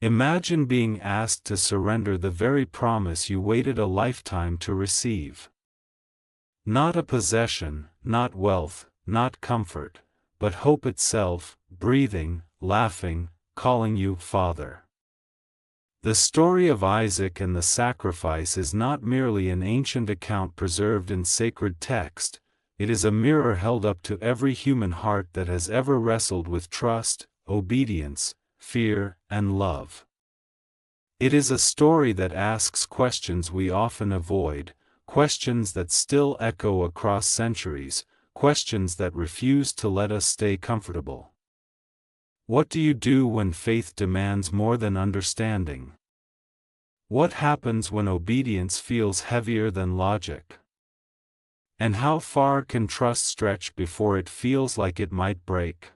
Imagine being asked to surrender the very promise you waited a lifetime to receive. Not a possession, not wealth, not comfort, but hope itself, breathing, laughing, calling you Father. The story of Isaac and the sacrifice is not merely an ancient account preserved in sacred text, it is a mirror held up to every human heart that has ever wrestled with trust, obedience, fear, and love. It is a story that asks questions we often avoid, questions that still echo across centuries, questions that refuse to let us stay comfortable. What do you do when faith demands more than understanding? What happens when obedience feels heavier than logic? And how far can trust stretch before it feels like it might break?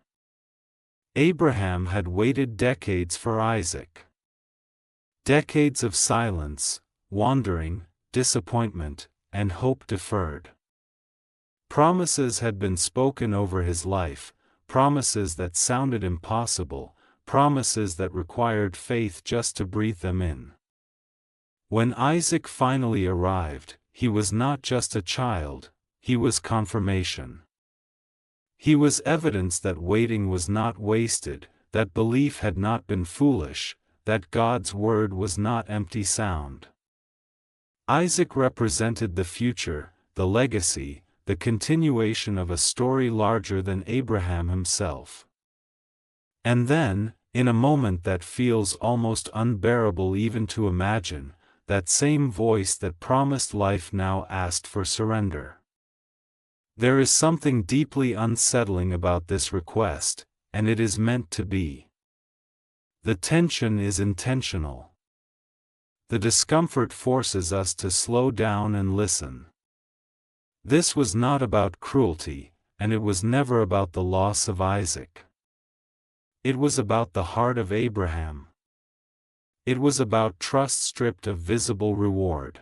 Abraham had waited decades for Isaac. Decades of silence, wandering, disappointment, and hope deferred. Promises had been spoken over his life, promises that sounded impossible, promises that required faith just to breathe them in. When Isaac finally arrived, he was not just a child, he was confirmation. He was evidence that waiting was not wasted, that belief had not been foolish, that God's word was not empty sound. Isaac represented the future, the legacy, the continuation of a story larger than Abraham himself. And then, in a moment that feels almost unbearable even to imagine, that same voice that promised life now asked for surrender. There is something deeply unsettling about this request, and it is meant to be. The tension is intentional. The discomfort forces us to slow down and listen. This was not about cruelty, and it was never about the loss of Isaac. It was about the heart of Abraham. It was about trust stripped of visible reward.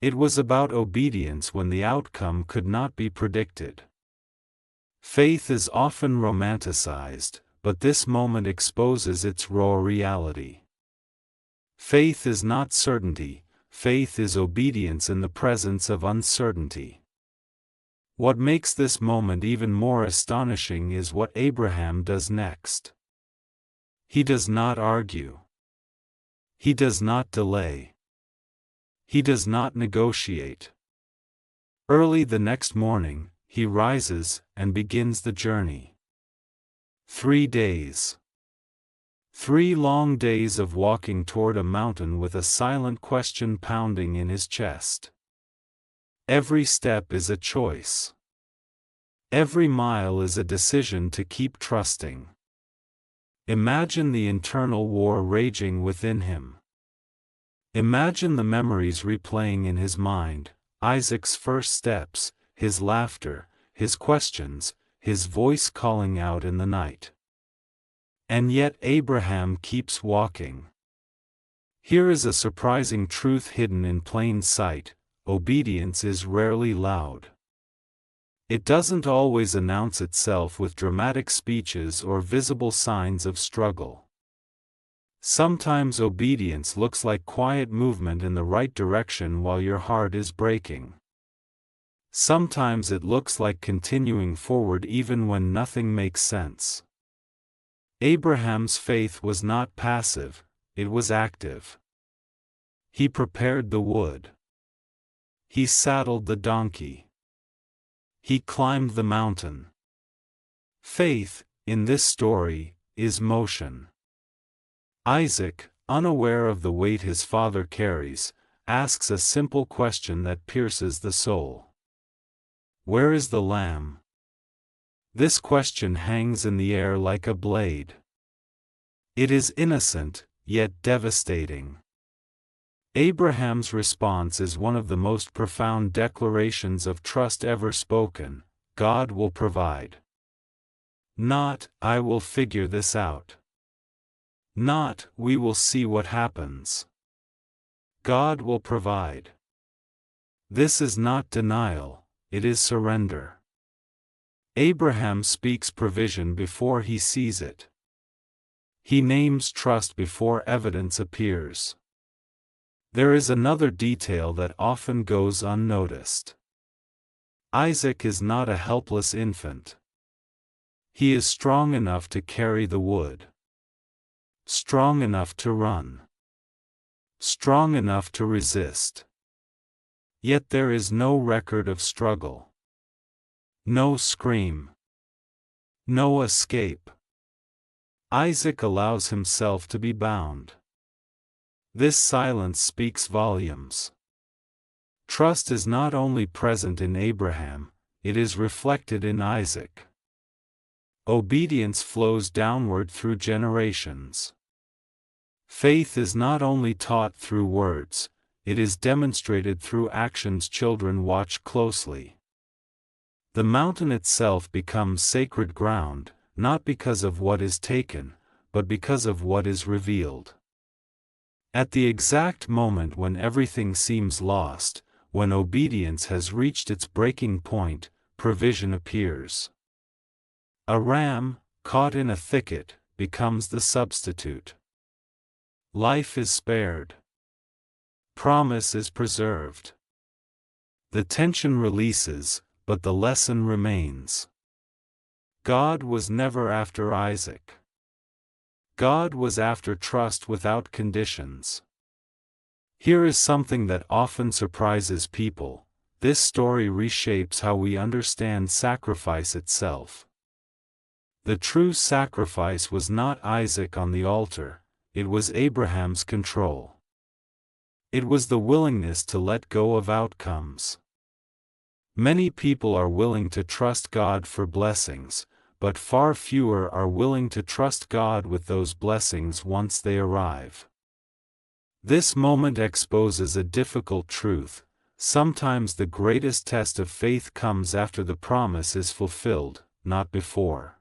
It was about obedience when the outcome could not be predicted. Faith is often romanticized, but this moment exposes its raw reality. Faith is not certainty, faith is obedience in the presence of uncertainty. What makes this moment even more astonishing is what Abraham does next. He does not argue. He does not delay. He does not negotiate. Early the next morning, he rises and begins the journey. 3 days. 3 long days of walking toward a mountain with a silent question pounding in his chest. Every step is a choice. Every mile is a decision to keep trusting. Imagine the internal war raging within him. Imagine the memories replaying in his mind, Isaac's first steps, his laughter, his questions, his voice calling out in the night. And yet Abraham keeps walking. Here is a surprising truth hidden in plain sight: obedience is rarely loud. It doesn't always announce itself with dramatic speeches or visible signs of struggle. Sometimes obedience looks like quiet movement in the right direction while your heart is breaking. Sometimes it looks like continuing forward even when nothing makes sense. Abraham's faith was not passive, it was active. He prepared the wood. He saddled the donkey. He climbed the mountain. Faith, in this story, is motion. Isaac, unaware of the weight his father carries, asks a simple question that pierces the soul. Where is the lamb? This question hangs in the air like a blade. It is innocent, yet devastating. Abraham's response is one of the most profound declarations of trust ever spoken: God will provide. Not, I will figure this out. Not, we will see what happens. God will provide. This is not denial, it is surrender. Abraham speaks provision before he sees it. He names trust before evidence appears. There is another detail that often goes unnoticed. Isaac is not a helpless infant. He is strong enough to carry the wood. Strong enough to run. Strong enough to resist. Yet there is no record of struggle. No scream. No escape. Isaac allows himself to be bound. This silence speaks volumes. Trust is not only present in Abraham, it is reflected in Isaac. Obedience flows downward through generations. Faith is not only taught through words, it is demonstrated through actions. Children watch closely. The mountain itself becomes sacred ground, not because of what is taken, but because of what is revealed. At the exact moment when everything seems lost, when obedience has reached its breaking point, provision appears. A ram, caught in a thicket, becomes the substitute. Life is spared. Promise is preserved. The tension releases, but the lesson remains. God was never after Isaac. God was after trust without conditions. Here is something that often surprises people. This story reshapes how we understand sacrifice itself. The true sacrifice was not Isaac on the altar, it was Abraham's control. It was the willingness to let go of outcomes. Many people are willing to trust God for blessings, but far fewer are willing to trust God with those blessings once they arrive. This moment exposes a difficult truth. Sometimes the greatest test of faith comes after the promise is fulfilled, not before.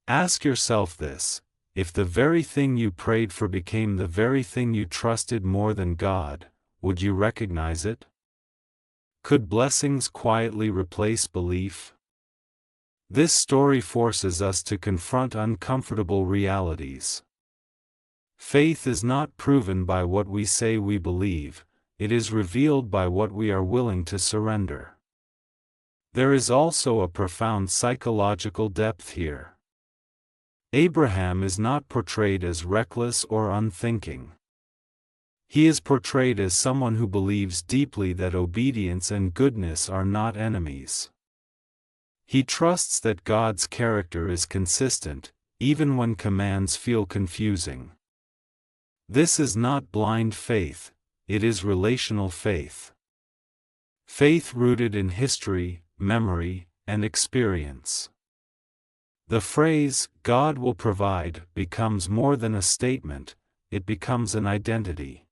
Ask yourself this: if the very thing you prayed for became the very thing you trusted more than God, would you recognize it? Could blessings quietly replace belief? This story forces us to confront uncomfortable realities. Faith is not proven by what we say we believe, it is revealed by what we are willing to surrender. There is also a profound psychological depth here. Abraham is not portrayed as reckless or unthinking. He is portrayed as someone who believes deeply that obedience and goodness are not enemies. He trusts that God's character is consistent, even when commands feel confusing. This is not blind faith, it is relational faith. Faith rooted in history, memory, and experience. The phrase, "God will provide," becomes more than a statement, it becomes an identity.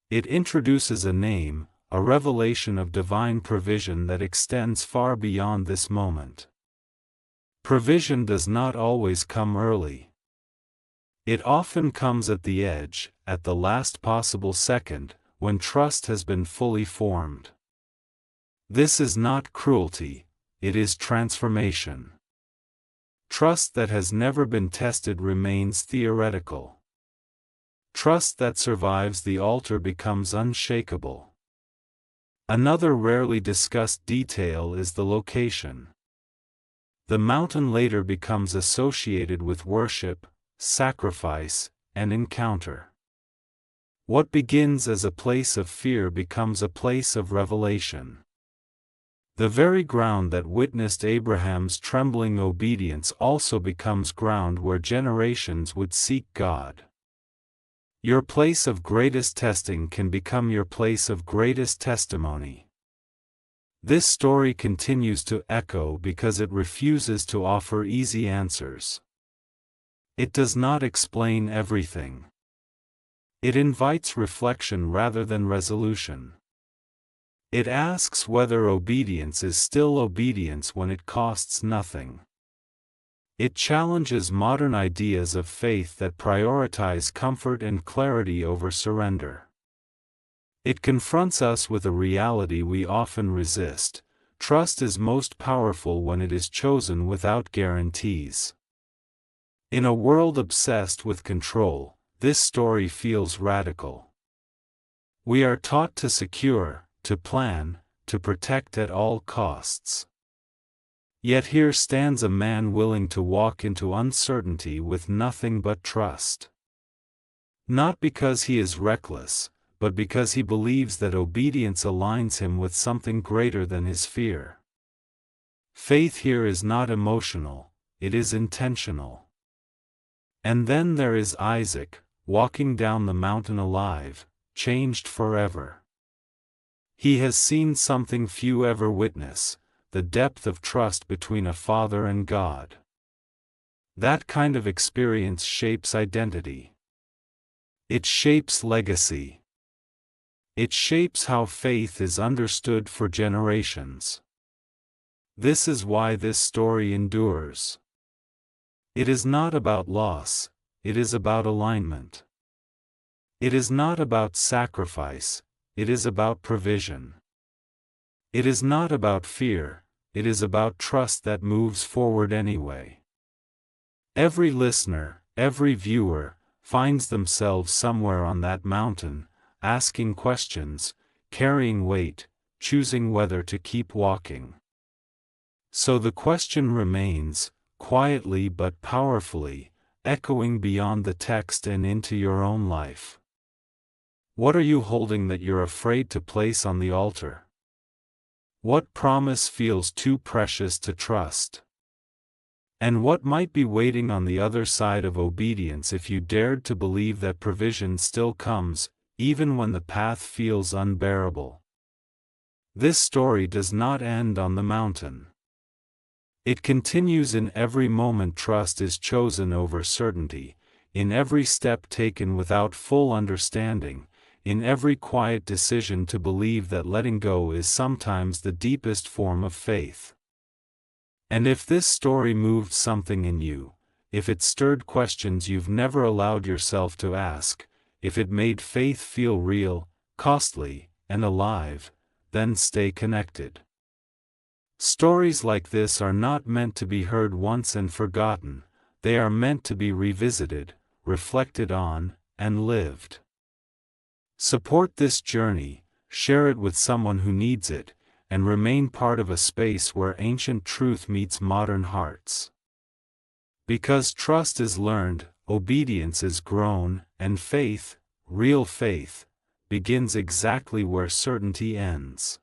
It introduces a name, a revelation of divine provision that extends far beyond this moment. Provision does not always come early. It often comes at the edge, at the last possible second, when trust has been fully formed. This is not cruelty, it is transformation. Trust that has never been tested remains theoretical. Trust that survives the altar becomes unshakable. Another rarely discussed detail is the location. The mountain later becomes associated with worship, sacrifice, and encounter. What begins as a place of fear becomes a place of revelation. The very ground that witnessed Abraham's trembling obedience also becomes ground where generations would seek God. Your place of greatest testing can become your place of greatest testimony. This story continues to echo because it refuses to offer easy answers. It does not explain everything. It invites reflection rather than resolution. It asks whether obedience is still obedience when it costs nothing. It challenges modern ideas of faith that prioritize comfort and clarity over surrender. It confronts us with a reality we often resist: trust is most powerful when it is chosen without guarantees. In a world obsessed with control, this story feels radical. We are taught to secure, to plan, to protect at all costs. Yet here stands a man willing to walk into uncertainty with nothing but trust. Not because he is reckless, but because he believes that obedience aligns him with something greater than his fear. Faith here is not emotional, it is intentional. And then there is Isaac, walking down the mountain alive, changed forever. He has seen something few ever witness, the depth of trust between a father and God. That kind of experience shapes identity. It shapes legacy. It shapes how faith is understood for generations. This is why this story endures. It is not about loss, it is about alignment. It is not about sacrifice, it is about provision. It is not about fear, it is about trust that moves forward anyway. Every listener, every viewer, finds themselves somewhere on that mountain, asking questions, carrying weight, choosing whether to keep walking. So the question remains, quietly but powerfully, echoing beyond the text and into your own life. What are you holding that you're afraid to place on the altar? What promise feels too precious to trust? And what might be waiting on the other side of obedience if you dared to believe that provision still comes, even when the path feels unbearable? This story does not end on the mountain. It continues in every moment trust is chosen over certainty, in every step taken without full understanding, in every quiet decision to believe that letting go is sometimes the deepest form of faith. And if this story moved something in you, if it stirred questions you've never allowed yourself to ask, if it made faith feel real, costly, and alive, then stay connected. Stories like this are not meant to be heard once and forgotten, they are meant to be revisited, reflected on, and lived. Support this journey, share it with someone who needs it, and remain part of a space where ancient truth meets modern hearts. Because trust is learned, obedience is grown, and faith, real faith, begins exactly where certainty ends.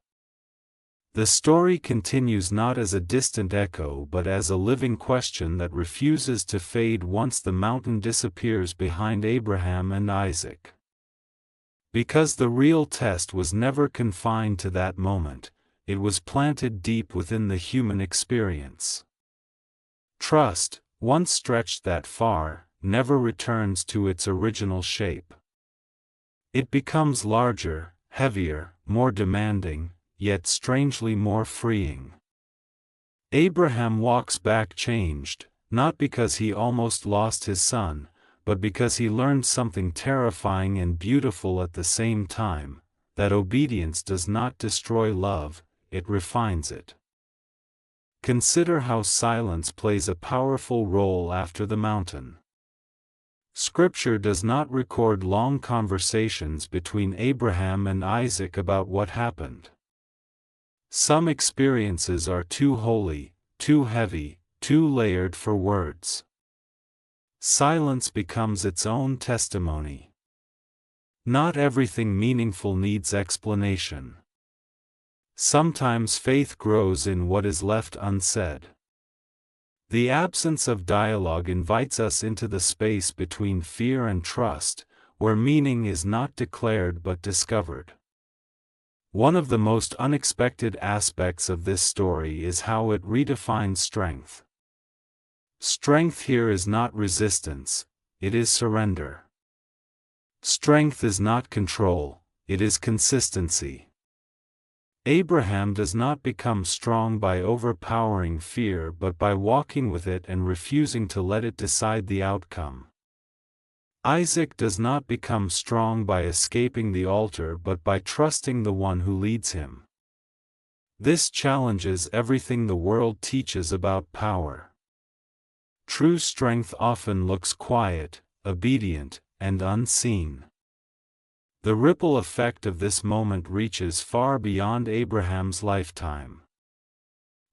The story continues not as a distant echo but as a living question that refuses to fade once the mountain disappears behind Abraham and Isaac. Because the real test was never confined to that moment, it was planted deep within the human experience. Trust, once stretched that far, never returns to its original shape. It becomes larger, heavier, more demanding, yet strangely more freeing. Abraham walks back changed, not because he almost lost his son, but because he learned something terrifying and beautiful at the same time, that obedience does not destroy love, it refines it. Consider how silence plays a powerful role after the mountain. Scripture does not record long conversations between Abraham and Isaac about what happened. Some experiences are too holy, too heavy, too layered for words. Silence becomes its own testimony. Not everything meaningful needs explanation. Sometimes faith grows in what is left unsaid. The absence of dialogue invites us into the space between fear and trust, where meaning is not declared but discovered. One of the most unexpected aspects of this story is how it redefines strength. Strength here is not resistance, it is surrender. Strength is not control, it is consistency. Abraham does not become strong by overpowering fear but by walking with it and refusing to let it decide the outcome. Isaac does not become strong by escaping the altar but by trusting the one who leads him. This challenges everything the world teaches about power. True strength often looks quiet, obedient, and unseen. The ripple effect of this moment reaches far beyond Abraham's lifetime.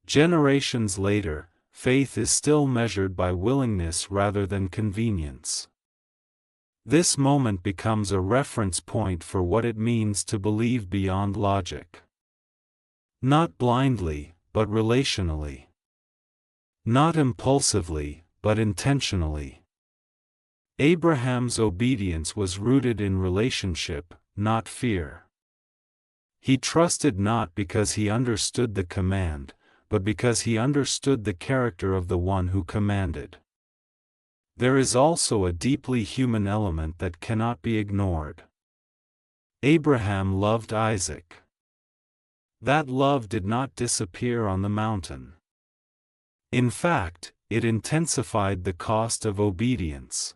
Generations later, faith is still measured by willingness rather than convenience. This moment becomes a reference point for what it means to believe beyond logic. Not blindly, but relationally. Not impulsively, but intentionally. Abraham's obedience was rooted in relationship, not fear. He trusted not because he understood the command, but because he understood the character of the one who commanded. There is also a deeply human element that cannot be ignored. Abraham loved Isaac. That love did not disappear on the mountain. In fact, it intensified the cost of obedience.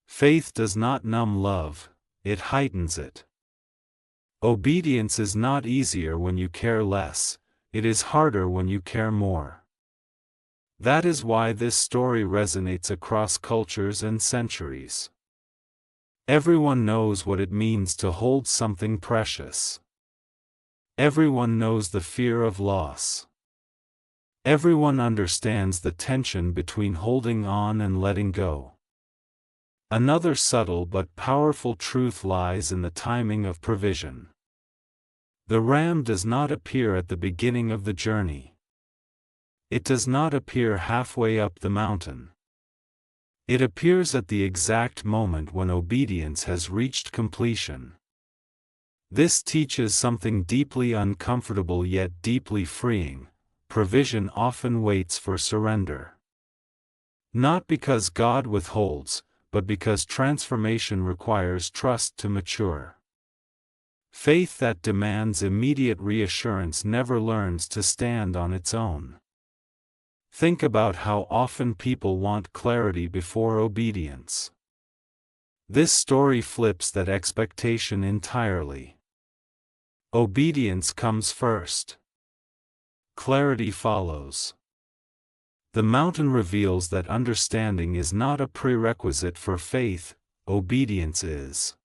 Faith does not numb love, it heightens it. Obedience is not easier when you care less, it is harder when you care more. That is why this story resonates across cultures and centuries. Everyone knows what it means to hold something precious. Everyone knows the fear of loss. Everyone understands the tension between holding on and letting go. Another subtle but powerful truth lies in the timing of provision. The ram does not appear at the beginning of the journey. It does not appear halfway up the mountain. It appears at the exact moment when obedience has reached completion. This teaches something deeply uncomfortable yet deeply freeing. Provision often waits for surrender. Not because God withholds, but because transformation requires trust to mature. Faith that demands immediate reassurance never learns to stand on its own. Think about how often people want clarity before obedience. This story flips that expectation entirely. Obedience comes first. Clarity follows. The mountain reveals that understanding is not a prerequisite for faith, obedience is.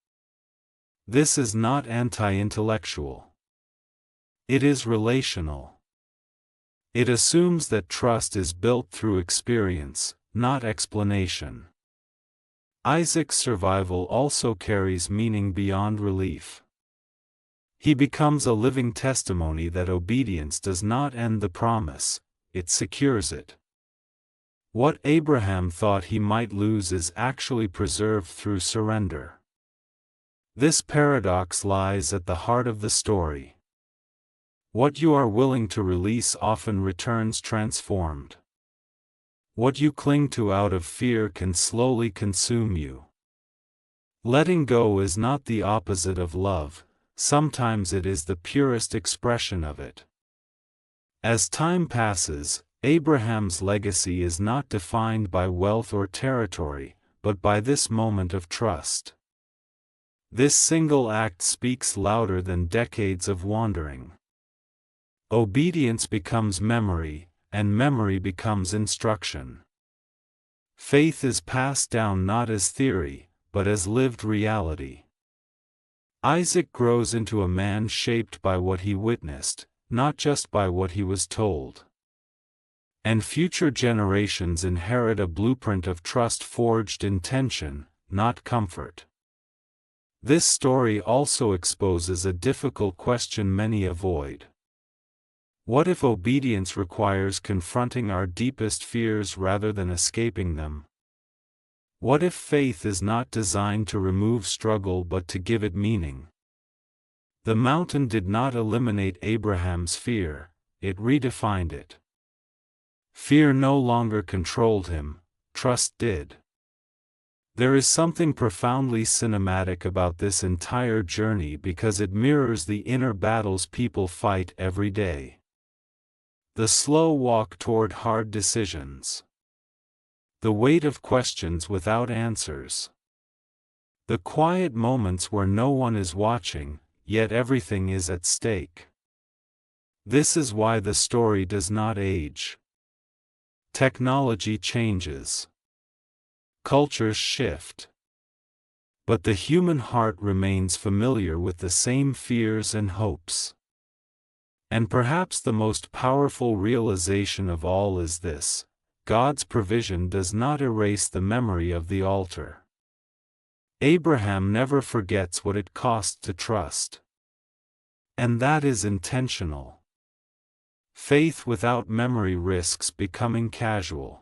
This is not anti-intellectual. It is relational. It assumes that trust is built through experience, not explanation. Isaac's survival also carries meaning beyond relief. He becomes a living testimony that obedience does not end the promise, it secures it. What Abraham thought he might lose is actually preserved through surrender. This paradox lies at the heart of the story. What you are willing to release often returns transformed. What you cling to out of fear can slowly consume you. Letting go is not the opposite of love, sometimes it is the purest expression of it. As time passes, Abraham's legacy is not defined by wealth or territory, but by this moment of trust. This single act speaks louder than decades of wandering. Obedience becomes memory, and memory becomes instruction. Faith is passed down not as theory, but as lived reality. Isaac grows into a man shaped by what he witnessed, not just by what he was told. And future generations inherit a blueprint of trust forged in tension, not comfort. This story also exposes a difficult question many avoid. What if obedience requires confronting our deepest fears rather than escaping them? What if faith is not designed to remove struggle but to give it meaning? The mountain did not eliminate Abraham's fear, it redefined it. Fear no longer controlled him, trust did. There is something profoundly cinematic about this entire journey because it mirrors the inner battles people fight every day. The slow walk toward hard decisions. The weight of questions without answers. The quiet moments where no one is watching, yet everything is at stake. This is why the story does not age. Technology changes. Cultures shift. But the human heart remains familiar with the same fears and hopes. And perhaps the most powerful realization of all is this: God's provision does not erase the memory of the altar. Abraham never forgets what it cost to trust. And that is intentional. Faith without memory risks becoming casual.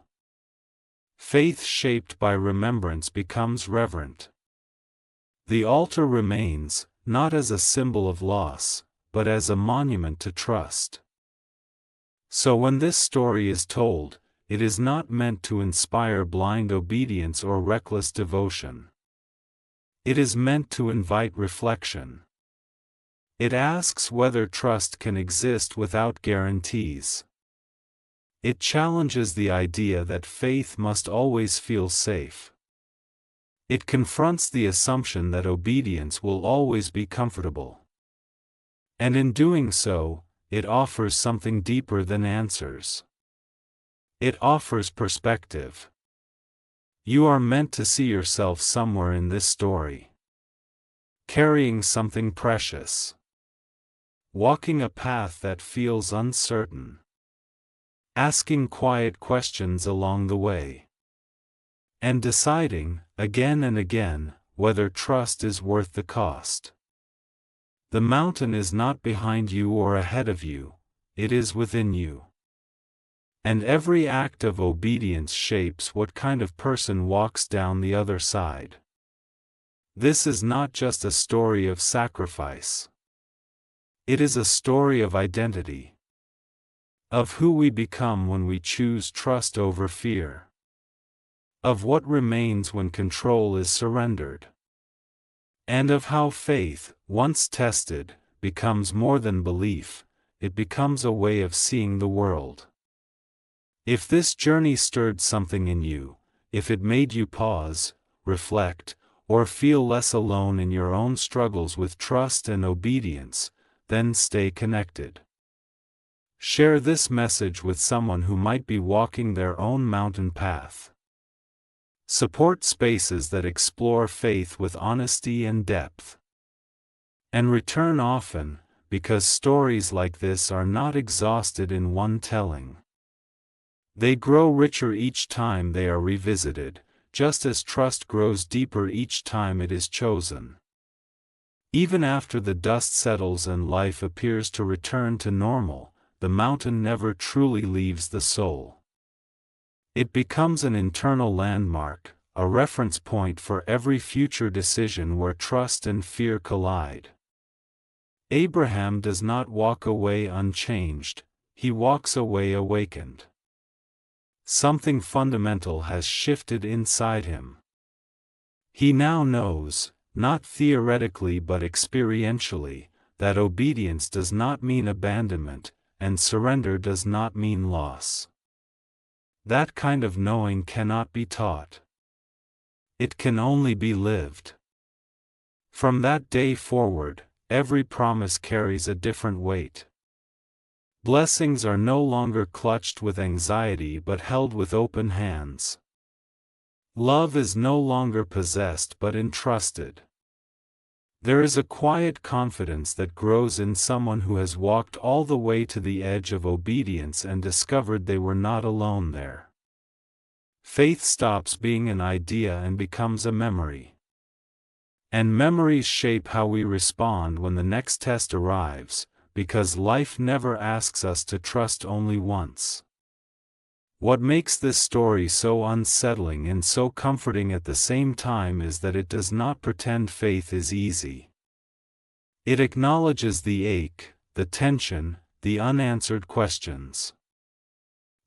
Faith shaped by remembrance becomes reverent. The altar remains, not as a symbol of loss, but as a monument to trust. So when this story is told, it is not meant to inspire blind obedience or reckless devotion. It is meant to invite reflection. It asks whether trust can exist without guarantees. It challenges the idea that faith must always feel safe. It confronts the assumption that obedience will always be comfortable. And in doing so, it offers something deeper than answers. It offers perspective. You are meant to see yourself somewhere in this story, carrying something precious, walking a path that feels uncertain, asking quiet questions along the way, and deciding, again and again, whether trust is worth the cost. The mountain is not behind you or ahead of you, it is within you. And every act of obedience shapes what kind of person walks down the other side. This is not just a story of sacrifice. It is a story of identity. Of who we become when we choose trust over fear. Of what remains when control is surrendered. And of how faith, once tested, becomes more than belief, it becomes a way of seeing the world. If this journey stirred something in you, if it made you pause, reflect, or feel less alone in your own struggles with trust and obedience, then stay connected. Share this message with someone who might be walking their own mountain path. Support spaces that explore faith with honesty and depth. And return often, because stories like this are not exhausted in one telling. They grow richer each time they are revisited, just as trust grows deeper each time it is chosen. Even after the dust settles and life appears to return to normal, the mountain never truly leaves the soul. It becomes an internal landmark, a reference point for every future decision where trust and fear collide. Abraham does not walk away unchanged, he walks away awakened. Something fundamental has shifted inside him. He now knows, not theoretically but experientially, that obedience does not mean abandonment, and surrender does not mean loss. That kind of knowing cannot be taught. It can only be lived. From that day forward, every promise carries a different weight. Blessings are no longer clutched with anxiety but held with open hands. Love is no longer possessed but entrusted. There is a quiet confidence that grows in someone who has walked all the way to the edge of obedience and discovered they were not alone there. Faith stops being an idea and becomes a memory. And memories shape how we respond when the next test arrives, because life never asks us to trust only once. What makes this story so unsettling and so comforting at the same time is that it does not pretend faith is easy. It acknowledges the ache, the tension, the unanswered questions.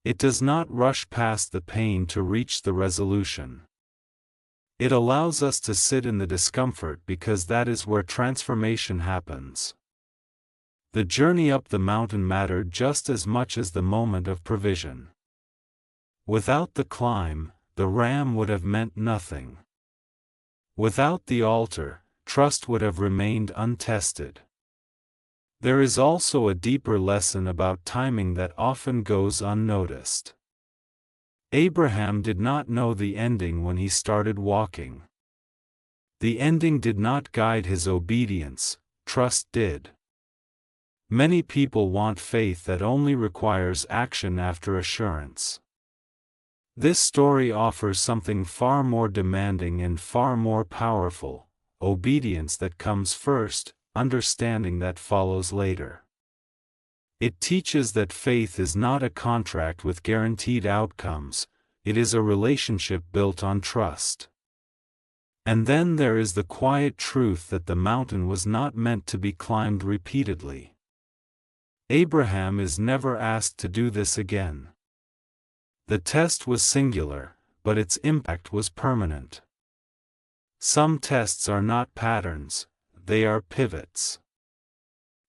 It does not rush past the pain to reach the resolution. It allows us to sit in the discomfort because that is where transformation happens. The journey up the mountain mattered just as much as the moment of provision. Without the climb, the ram would have meant nothing. Without the altar, trust would have remained untested. There is also a deeper lesson about timing that often goes unnoticed. Abraham did not know the ending when he started walking. The ending did not guide his obedience, trust did. Many people want faith that only requires action after assurance. This story offers something far more demanding and far more powerful: obedience that comes first, understanding that follows later. It teaches that faith is not a contract with guaranteed outcomes, it is a relationship built on trust. And then there is the quiet truth that the mountain was not meant to be climbed repeatedly. Abraham is never asked to do this again. The test was singular, but its impact was permanent. Some tests are not patterns, they are pivots.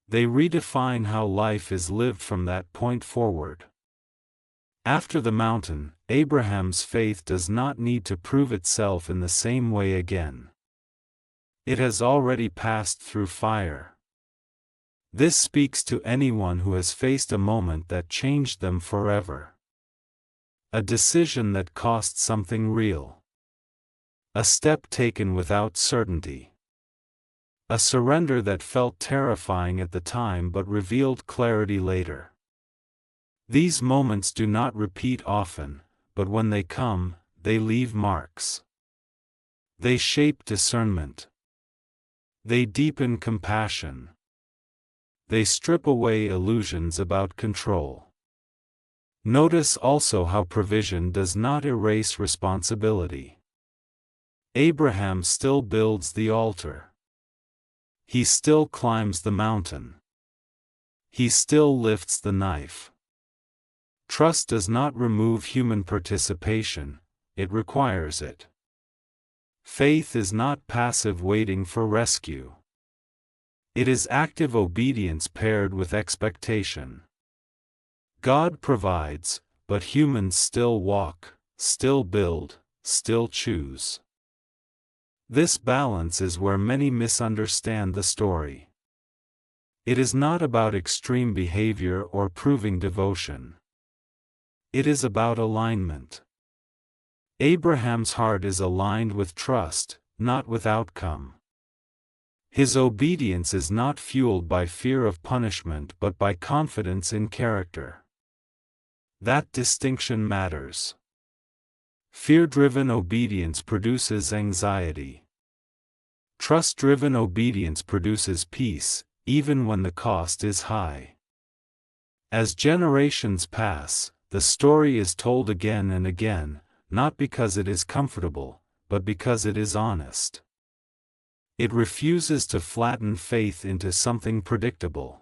They redefine how life is lived from that point forward. After the mountain, Abraham's faith does not need to prove itself in the same way again. It has already passed through fire. This speaks to anyone who has faced a moment that changed them forever. A decision that cost something real. A step taken without certainty. A surrender that felt terrifying at the time but revealed clarity later. These moments do not repeat often, but when they come, they leave marks. They shape discernment. They deepen compassion. They strip away illusions about control. Notice also how provision does not erase responsibility. Abraham still builds the altar. He still climbs the mountain. He still lifts the knife. Trust does not remove human participation, it requires it. Faith is not passive waiting for rescue. It is active obedience paired with expectation. God provides, but humans still walk, still build, still choose. This balance is where many misunderstand the story. It is not about extreme behavior or proving devotion. It is about alignment. Abraham's heart is aligned with trust, not with outcome. His obedience is not fueled by fear of punishment but by confidence in character. That distinction matters. Fear-driven obedience produces anxiety. Trust-driven obedience produces peace, even when the cost is high. As generations pass, the story is told again and again, not because it is comfortable, but because it is honest. It refuses to flatten faith into something predictable.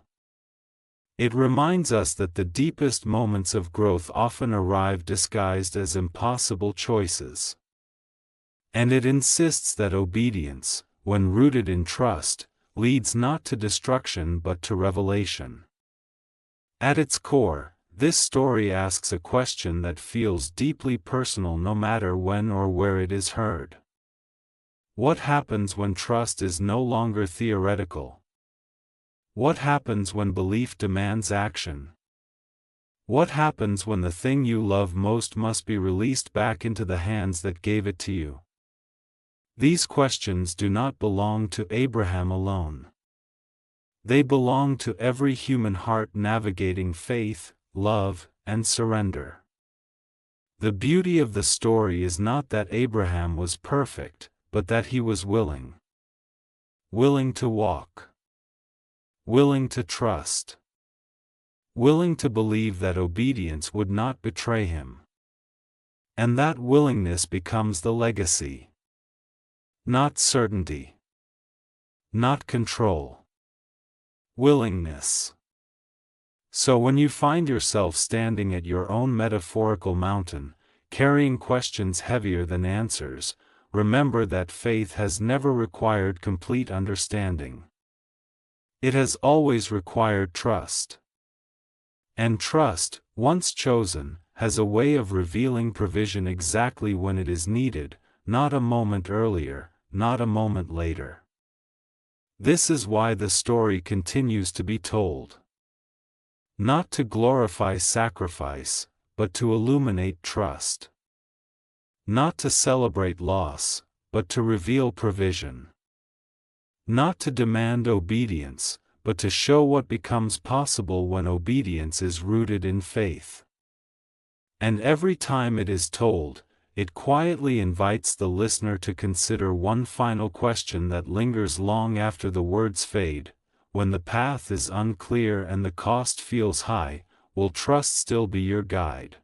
It reminds us that the deepest moments of growth often arrive disguised as impossible choices. And it insists that obedience, when rooted in trust, leads not to destruction but to revelation. At its core, this story asks a question that feels deeply personal no matter when or where it is heard. What happens when trust is no longer theoretical? What happens when belief demands action? What happens when the thing you love most must be released back into the hands that gave it to you? These questions do not belong to Abraham alone. They belong to every human heart navigating faith, love, and surrender. The beauty of the story is not that Abraham was perfect, but that he was willing. Willing to walk. Willing to trust. Willing to believe that obedience would not betray him. And that willingness becomes the legacy. Not certainty. Not control. Willingness. So when you find yourself standing at your own metaphorical mountain, carrying questions heavier than answers, remember that faith has never required complete understanding. It has always required trust. And trust, once chosen, has a way of revealing provision exactly when it is needed, not a moment earlier, not a moment later. This is why the story continues to be told. Not to glorify sacrifice, but to illuminate trust. Not to celebrate loss, but to reveal provision. Not to demand obedience, but to show what becomes possible when obedience is rooted in faith. And every time it is told, it quietly invites the listener to consider one final question that lingers long after the words fade. When the path is unclear and the cost feels high, will trust still be your guide?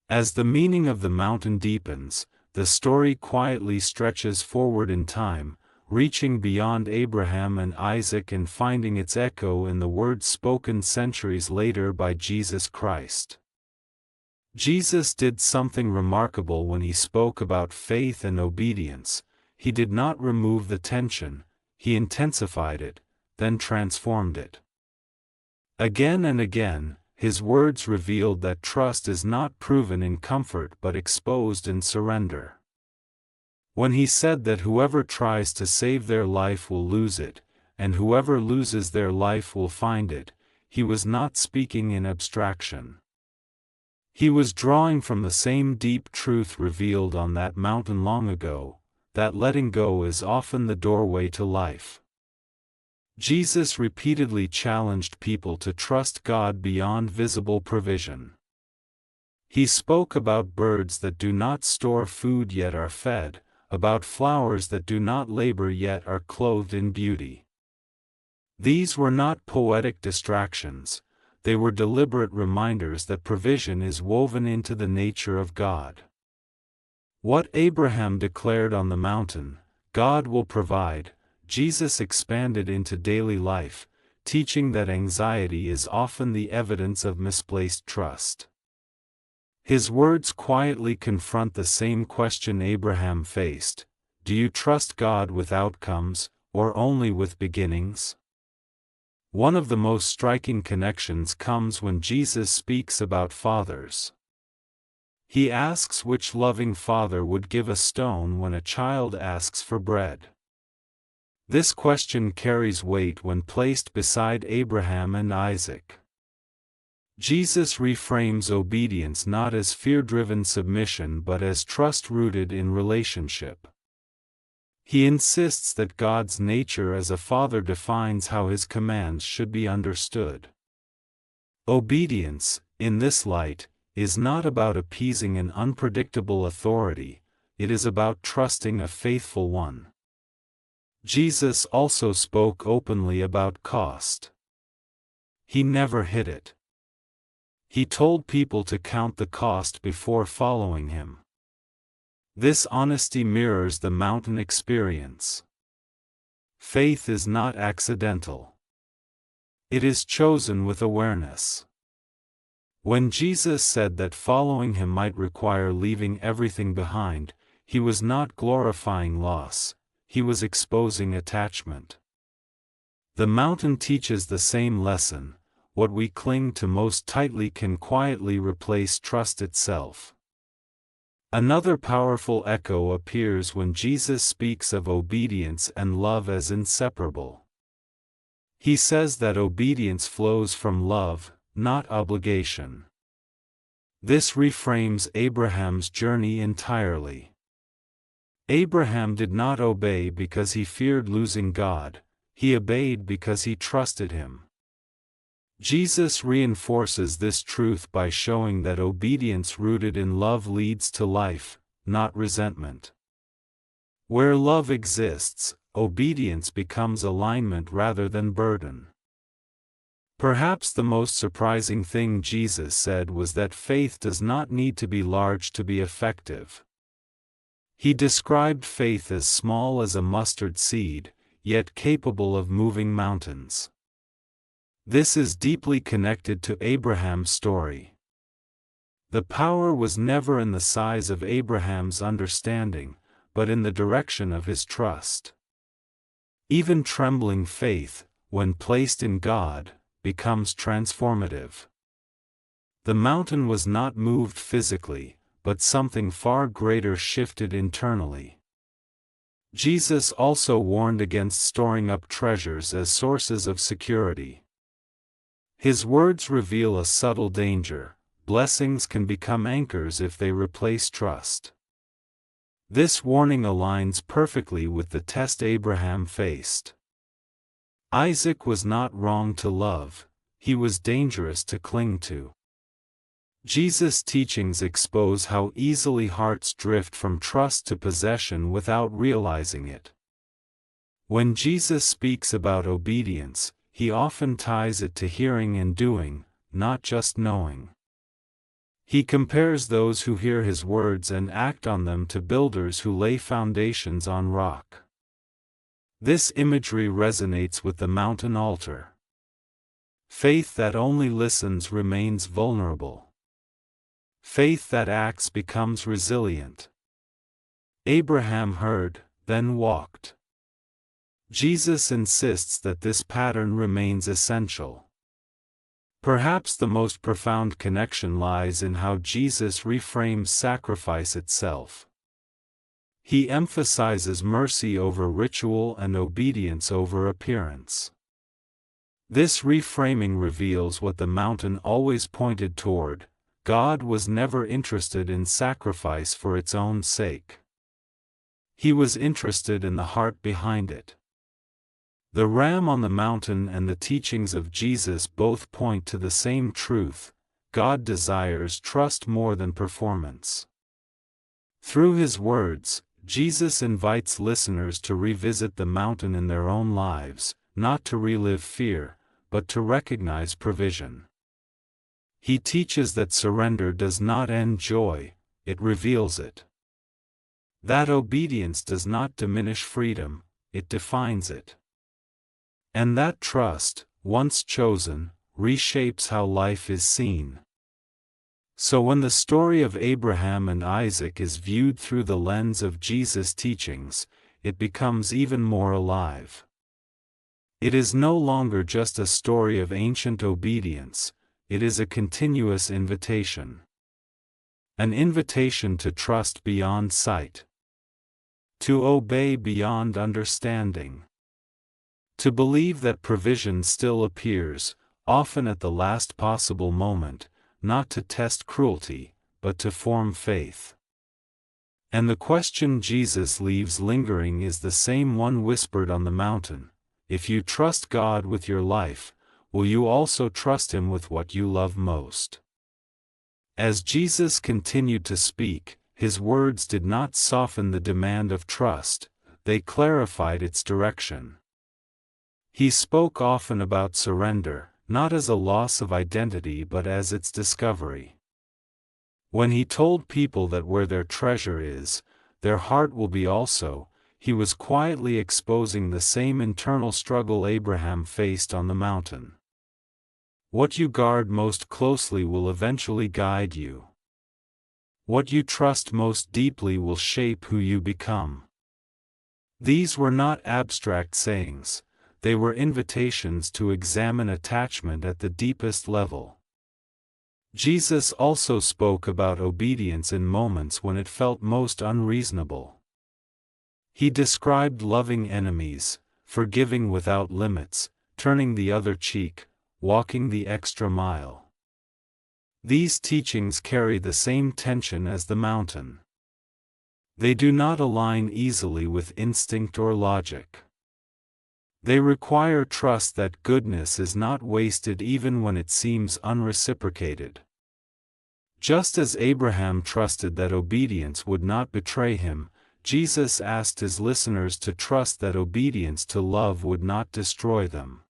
As the meaning of the mountain deepens, the story quietly stretches forward in time, reaching beyond Abraham and Isaac and finding its echo in the words spoken centuries later by Jesus Christ. Jesus did something remarkable when he spoke about faith and obedience. He did not remove the tension, he intensified it, then transformed it. Again and again, his words revealed that trust is not proven in comfort but exposed in surrender. When he said that whoever tries to save their life will lose it, and whoever loses their life will find it, he was not speaking in abstraction. He was drawing from the same deep truth revealed on that mountain long ago, that letting go is often the doorway to life. Jesus repeatedly challenged people to trust God beyond visible provision. He spoke about birds that do not store food yet are fed, about flowers that do not labor yet are clothed in beauty. These were not poetic distractions. They were deliberate reminders that provision is woven into the nature of God. What Abraham declared on the mountain, God will provide, Jesus expanded into daily life, teaching that anxiety is often the evidence of misplaced trust. His words quietly confront the same question Abraham faced: do you trust God with outcomes, or only with beginnings? One of the most striking connections comes when Jesus speaks about fathers. He asks which loving father would give a stone when a child asks for bread. This question carries weight when placed beside Abraham and Isaac. Jesus reframes obedience not as fear-driven submission but as trust rooted in relationship. He insists that God's nature as a father defines how his commands should be understood. Obedience, in this light, is not about appeasing an unpredictable authority, it is about trusting a faithful one. Jesus also spoke openly about cost. He never hid it. He told people to count the cost before following him. This honesty mirrors the mountain experience. Faith is not accidental. It is chosen with awareness. When Jesus said that following him might require leaving everything behind, he was not glorifying loss, he was exposing attachment. The mountain teaches the same lesson: what we cling to most tightly can quietly replace trust itself. Another powerful echo appears when Jesus speaks of obedience and love as inseparable. He says that obedience flows from love, not obligation. This reframes Abraham's journey entirely. Abraham did not obey because he feared losing God, he obeyed because he trusted him. Jesus reinforces this truth by showing that obedience rooted in love leads to life, not resentment. Where love exists, obedience becomes alignment rather than burden. Perhaps the most surprising thing Jesus said was that faith does not need to be large to be effective. He described faith as small as a mustard seed, yet capable of moving mountains. This is deeply connected to Abraham's story. The power was never in the size of Abraham's understanding, but in the direction of his trust. Even trembling faith, when placed in God, becomes transformative. The mountain was not moved physically, but something far greater shifted internally. Jesus also warned against storing up treasures as sources of security. His words reveal a subtle danger: blessings can become anchors if they replace trust. This warning aligns perfectly with the test Abraham faced. Isaac was not wrong to love, he was dangerous to cling to. Jesus' teachings expose how easily hearts drift from trust to possession without realizing it. When Jesus speaks about obedience, he often ties it to hearing and doing, not just knowing. He compares those who hear his words and act on them to builders who lay foundations on rock. This imagery resonates with the mountain altar. Faith that only listens remains vulnerable. Faith that acts becomes resilient. Abraham heard, then walked. Jesus insists that this pattern remains essential. Perhaps the most profound connection lies in how Jesus reframes sacrifice itself. He emphasizes mercy over ritual and obedience over appearance. This reframing reveals what the mountain always pointed toward: God was never interested in sacrifice for its own sake. He was interested in the heart behind it. The ram on the mountain and the teachings of Jesus both point to the same truth: God desires trust more than performance. Through his words, Jesus invites listeners to revisit the mountain in their own lives, not to relive fear, but to recognize provision. He teaches that surrender does not end joy, it reveals it. That obedience does not diminish freedom, it defines it. And that trust, once chosen, reshapes how life is seen. So when the story of Abraham and Isaac is viewed through the lens of Jesus' teachings, it becomes even more alive. It is no longer just a story of ancient obedience, it is a continuous invitation. An invitation to trust beyond sight. To obey beyond understanding. To believe that provision still appears, often at the last possible moment, not to test cruelty, but to form faith. And the question Jesus leaves lingering is the same one whispered on the mountain: if you trust God with your life, will you also trust Him with what you love most? As Jesus continued to speak, his words did not soften the demand of trust, they clarified its direction. He spoke often about surrender, not as a loss of identity but as its discovery. When he told people that where their treasure is, their heart will be also, he was quietly exposing the same internal struggle Abraham faced on the mountain. What you guard most closely will eventually guide you. What you trust most deeply will shape who you become. These were not abstract sayings, they were invitations to examine attachment at the deepest level. Jesus also spoke about obedience in moments when it felt most unreasonable. He described loving enemies, forgiving without limits, turning the other cheek, walking the extra mile. These teachings carry the same tension as the mountain. They do not align easily with instinct or logic. They require trust that goodness is not wasted even when it seems unreciprocated. Just as Abraham trusted that obedience would not betray him, Jesus asked his listeners to trust that obedience to love would not destroy them.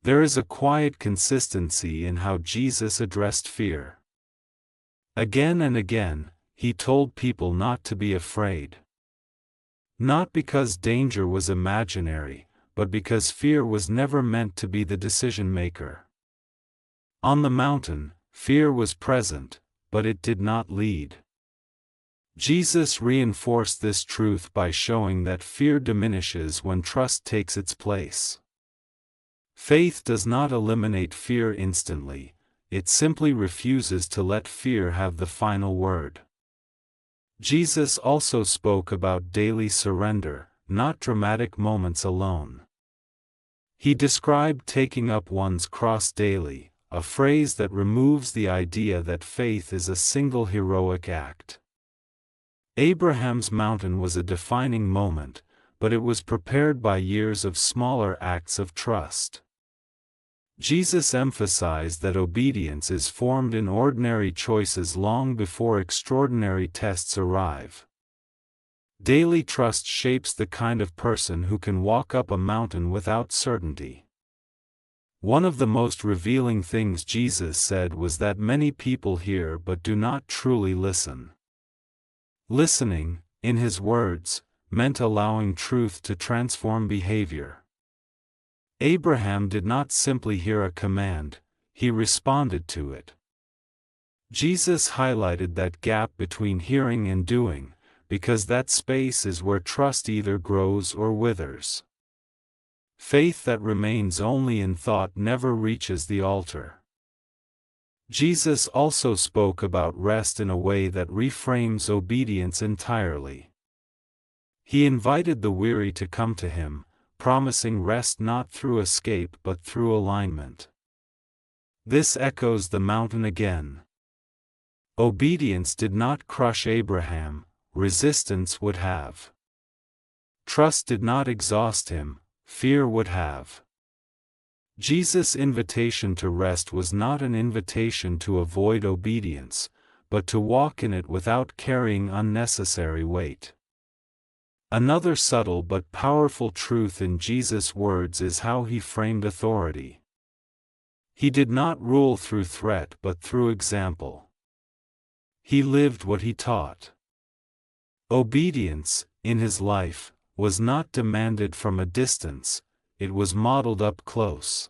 There is a quiet consistency in how Jesus addressed fear. Again and again, he told people not to be afraid. Not because danger was imaginary, but because fear was never meant to be the decision maker. On the mountain, fear was present, but it did not lead. Jesus reinforced this truth by showing that fear diminishes when trust takes its place. Faith does not eliminate fear instantly, it simply refuses to let fear have the final word. Jesus also spoke about daily surrender, not dramatic moments alone. He described taking up one's cross daily, a phrase that removes the idea that faith is a single heroic act. Abraham's mountain was a defining moment, but it was prepared by years of smaller acts of trust. Jesus emphasized that obedience is formed in ordinary choices long before extraordinary tests arrive. Daily trust shapes the kind of person who can walk up a mountain without certainty. One of the most revealing things Jesus said was that many people hear but do not truly listen. Listening, in his words, meant allowing truth to transform behavior. Abraham did not simply hear a command, he responded to it. Jesus highlighted that gap between hearing and doing, because that space is where trust either grows or withers. Faith that remains only in thought never reaches the altar. Jesus also spoke about rest in a way that reframes obedience entirely. He invited the weary to come to him, promising rest not through escape but through alignment. This echoes the mountain again. Obedience did not crush Abraham, resistance would have. Trust did not exhaust him, fear would have. Jesus' invitation to rest was not an invitation to avoid obedience, but to walk in it without carrying unnecessary weight. Another subtle but powerful truth in Jesus' words is how he framed authority. He did not rule through threat but through example. He lived what he taught. Obedience, in his life, was not demanded from a distance, it was modeled up close.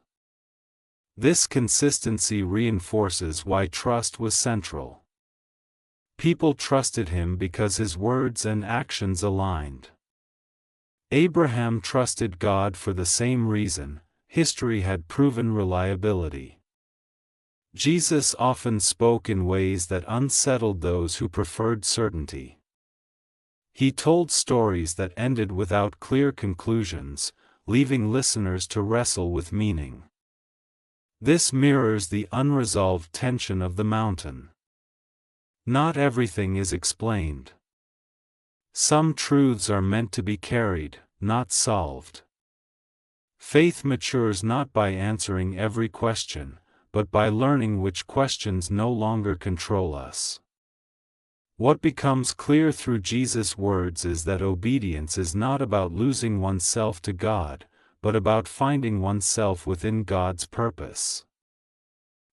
This consistency reinforces why trust was central. People trusted him because his words and actions aligned. Abraham trusted God for the same reason, history had proven reliability. Jesus often spoke in ways that unsettled those who preferred certainty. He told stories that ended without clear conclusions, leaving listeners to wrestle with meaning. This mirrors the unresolved tension of the mountain. Not everything is explained. Some truths are meant to be carried, not solved. Faith matures not by answering every question, but by learning which questions no longer control us. What becomes clear through Jesus' words is that obedience is not about losing oneself to God, but about finding oneself within God's purpose.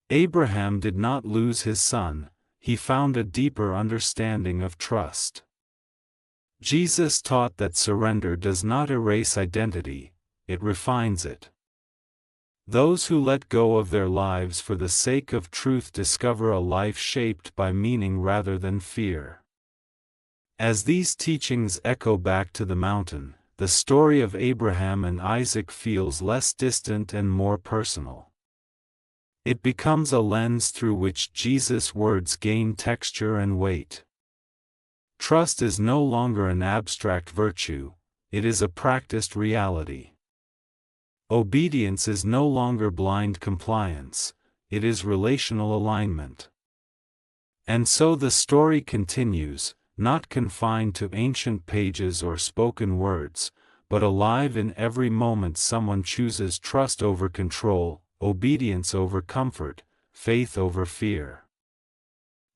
Abraham did not lose his son, he found a deeper understanding of trust. Jesus taught that surrender does not erase identity, it refines it. Those who let go of their lives for the sake of truth discover a life shaped by meaning rather than fear. As these teachings echo back to the mountain, the story of Abraham and Isaac feels less distant and more personal. It becomes a lens through which Jesus' words gain texture and weight. Trust is no longer an abstract virtue, it is a practiced reality. Obedience is no longer blind compliance, it is relational alignment. And so the story continues, not confined to ancient pages or spoken words, but alive in every moment someone chooses trust over control, obedience over comfort, faith over fear.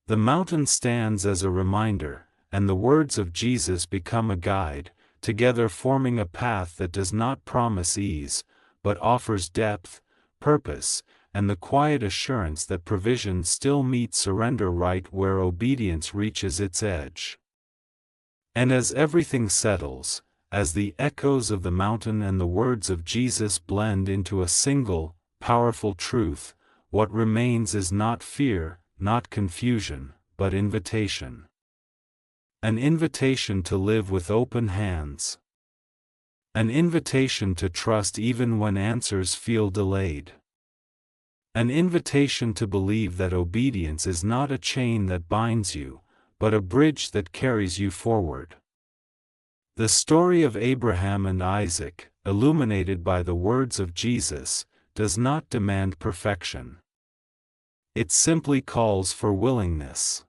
The mountain stands as a reminder, and the words of Jesus become a guide, together forming a path that does not promise ease, but offers depth, purpose, and the quiet assurance that provision still meets surrender right where obedience reaches its edge. And as everything settles, as the echoes of the mountain and the words of Jesus blend into a single, powerful truth, what remains is not fear, not confusion, but invitation. An invitation to live with open hands. An invitation to trust even when answers feel delayed. An invitation to believe that obedience is not a chain that binds you, but a bridge that carries you forward. The story of Abraham and Isaac, illuminated by the words of Jesus, does not demand perfection. It simply calls for willingness.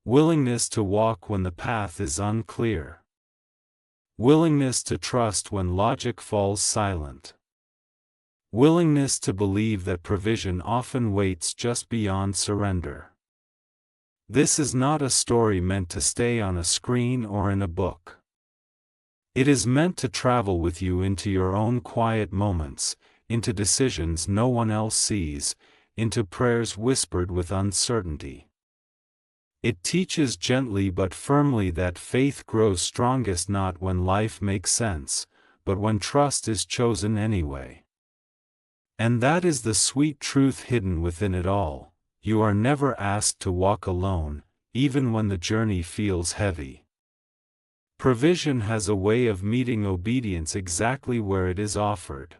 Willingness to walk when the path is unclear. Willingness to trust when logic falls silent. Willingness to believe that provision often waits just beyond surrender. This is not a story meant to stay on a screen or in a book. It is meant to travel with you into your own quiet moments, into decisions no one else sees, into prayers whispered with uncertainty. It teaches gently but firmly that faith grows strongest not when life makes sense, but when trust is chosen anyway. And that is the sweet truth hidden within it all. You are never asked to walk alone, even when the journey feels heavy. Provision has a way of meeting obedience exactly where it is offered.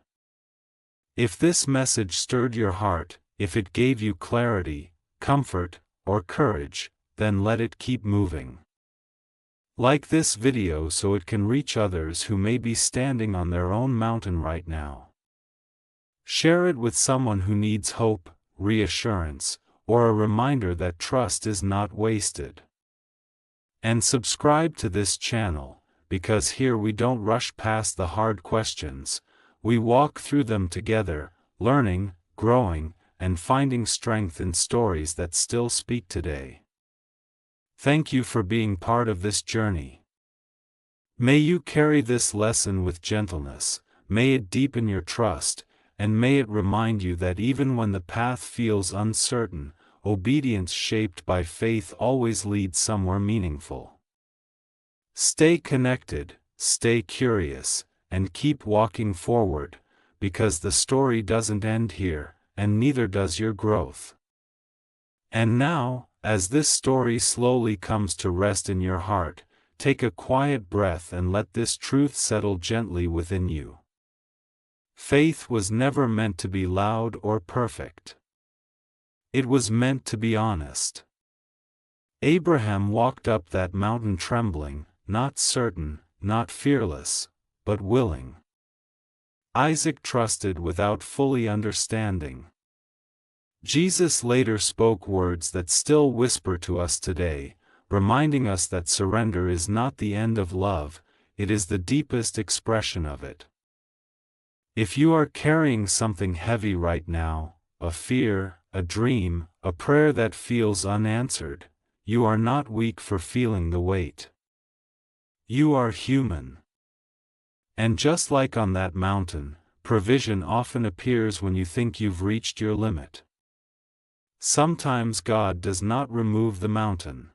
If this message stirred your heart, if it gave you clarity, comfort, or courage, then let it keep moving. Like this video so it can reach others who may be standing on their own mountain right now. Share it with someone who needs hope, reassurance, or a reminder that trust is not wasted. And subscribe to this channel, because here we don't rush past the hard questions, we walk through them together, learning, growing, and finding strength in stories that still speak today. Thank you for being part of this journey. May you carry this lesson with gentleness, may it deepen your trust, and may it remind you that even when the path feels uncertain, obedience shaped by faith always leads somewhere meaningful. Stay connected, stay curious, and keep walking forward, because the story doesn't end here, and neither does your growth. And now, as this story slowly comes to rest in your heart, take a quiet breath and let this truth settle gently within you. Faith was never meant to be loud or perfect. It was meant to be honest. Abraham walked up that mountain trembling, not certain, not fearless, but willing. Isaac trusted without fully understanding. Jesus later spoke words that still whisper to us today, reminding us that surrender is not the end of love, it is the deepest expression of it. If you are carrying something heavy right now, a fear, a dream, a prayer that feels unanswered, you are not weak for feeling the weight. You are human. And just like on that mountain, provision often appears when you think you've reached your limit. Sometimes God does not remove the mountain.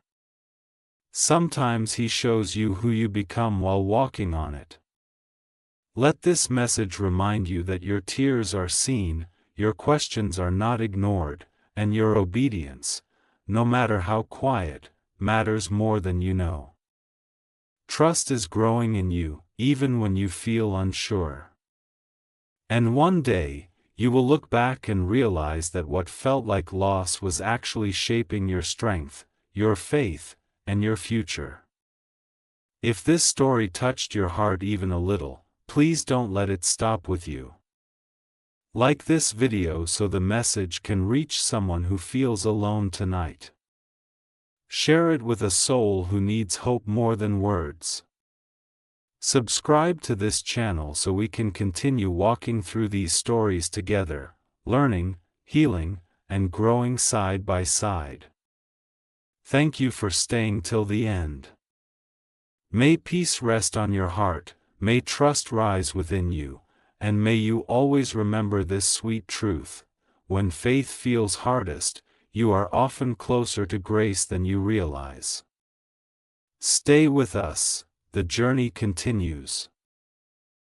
Sometimes He shows you who you become while walking on it. Let this message remind you that your tears are seen, your questions are not ignored, and your obedience, no matter how quiet, matters more than you know. Trust is growing in you, even when you feel unsure. And one day, you will look back and realize that what felt like loss was actually shaping your strength, your faith, and your future. If this story touched your heart even a little, please don't let it stop with you. Like this video so the message can reach someone who feels alone tonight. Share it with a soul who needs hope more than words. Subscribe to this channel so we can continue walking through these stories together, learning, healing, and growing side by side. Thank you for staying till the end. May peace rest on your heart, may trust rise within you, and may you always remember this sweet truth: when faith feels hardest, you are often closer to grace than you realize. Stay with us, the journey continues.